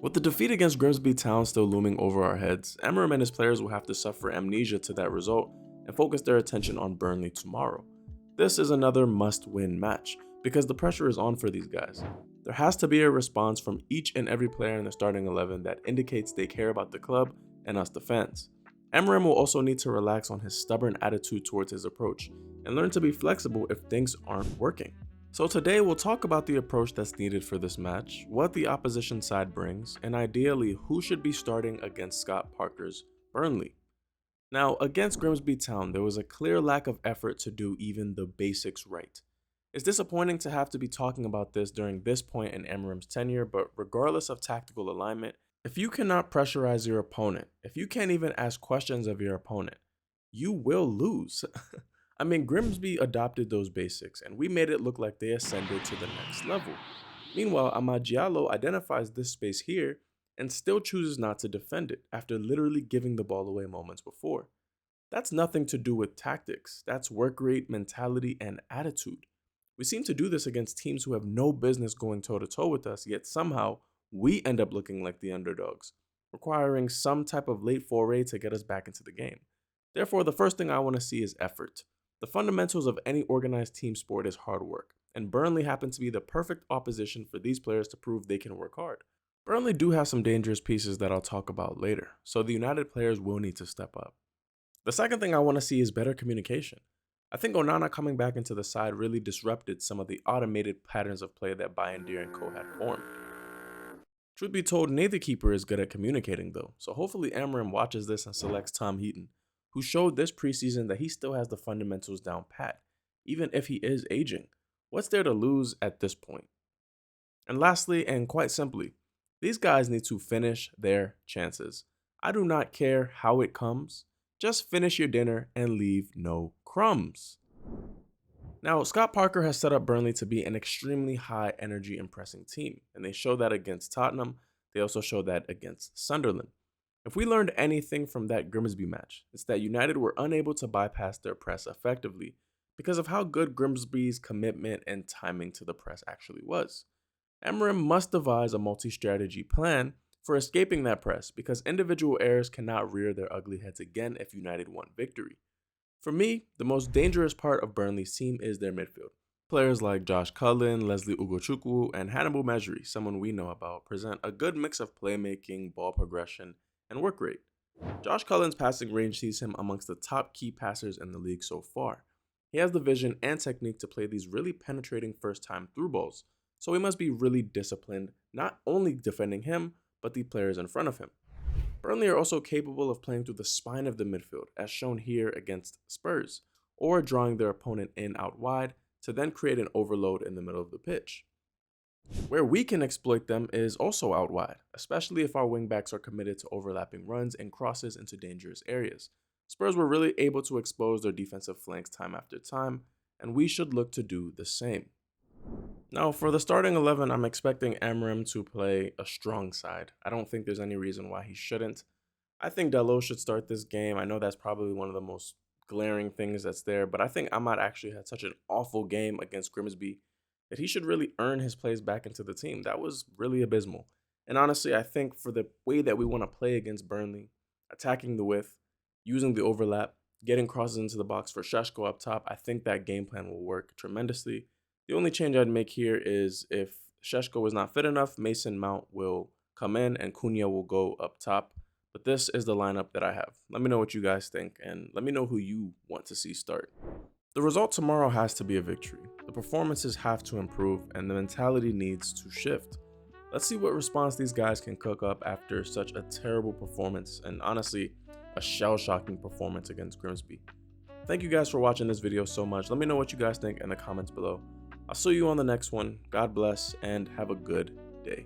With the defeat against Grimsby Town still looming over our heads, Amorim and his players will have to suffer amnesia to that result and focus their attention on Burnley tomorrow. This is another must-win match because the pressure is on for these guys. There has to be a response from each and every player in the starting 11 that indicates they care about the club and us the fans. Amorim will also need to relax on his stubborn attitude towards his approach and learn to be flexible if things aren't working. So today we'll talk about the approach that's needed for this match, what the opposition side brings, and ideally who should be starting against Scott Parker's Burnley. Now, against Grimsby Town, there was a clear lack of effort to do even the basics right. It's disappointing to have to be talking about this during this point in Amorim's tenure, but regardless of tactical alignment, if you cannot pressurize your opponent, if you can't even ask questions of your opponent, you will lose. I mean, Grimsby adopted those basics, and we made it look like they ascended to the next level. Meanwhile, Amad Diallo identifies this space here and still chooses not to defend it after literally giving the ball away moments before. That's nothing to do with tactics, that's work rate, mentality, and attitude. We seem to do this against teams who have no business going toe-to-toe with us, yet somehow we end up looking like the underdogs, requiring some type of late foray to get us back into the game. Therefore, the first thing I want to see is effort. The fundamentals of any organized team sport is hard work, and Burnley happens to be the perfect opposition for these players to prove they can work hard. Burnley do have some dangerous pieces that I'll talk about later, so the United players will need to step up. The second thing I want to see is better communication. I think Onana coming back into the side really disrupted some of the automated patterns of play that Bayindir and co had formed. Truth be told, neither keeper is good at communicating though, so hopefully Amorim watches this and selects Tom Heaton, who showed this preseason that he still has the fundamentals down pat, even if he is aging. What's there to lose at this point? And lastly, and quite simply, these guys need to finish their chances. I do not care how it comes, just finish your dinner and leave no crumbs. Now, Scott Parker has set up Burnley to be an extremely high energy and pressing team, and they show that against Tottenham, they also show that against Sunderland. If we learned anything from that Grimsby match, it's that United were unable to bypass their press effectively because of how good Grimsby's commitment and timing to the press actually was. Amorim must devise a multi-strategy plan for escaping that press because individual errors cannot rear their ugly heads again if United want victory. For me, the most dangerous part of Burnley's team is their midfield. Players like Josh Cullen, Leslie Ugochukwu, and Hannibal Mejri, someone we know about, present a good mix of playmaking, ball progression, and work rate. Josh Cullen's passing range sees him amongst the top key passers in the league so far. He has the vision and technique to play these really penetrating first-time through balls, so he must be really disciplined, not only defending him, but the players in front of him. Burnley are also capable of playing through the spine of the midfield, as shown here against Spurs, or drawing their opponent in out wide to then create an overload in the middle of the pitch. Where we can exploit them is also out wide, especially if our wingbacks are committed to overlapping runs and crosses into dangerous areas. Spurs were really able to expose their defensive flanks time after time, and we should look to do the same. Now, for the starting 11, I'm expecting Amorim to play a strong side. I don't think there's any reason why he shouldn't. I think Dalot should start this game. I know that's probably one of the most glaring things that's there, but I think Amad actually had such an awful game against Grimsby that he should really earn his place back into the team. That was really abysmal. And honestly, I think for the way that we want to play against Burnley, attacking the width, using the overlap, getting crosses into the box for Šeško up top, I think that game plan will work tremendously. The only change I'd make here is if Šeško is not fit enough, Mason Mount will come in and Cunha will go up top. But this is the lineup that I have. Let me know what you guys think, and let me know who you want to see start. The result tomorrow has to be a victory. The performances have to improve, and the mentality needs to shift. Let's see what response these guys can cook up after such a terrible performance, and honestly, a shell-shocking performance against Grimsby. Thank you guys for watching this video so much. Let me know what you guys think in the comments below. I'll see you on the next one. God bless, and have a good day.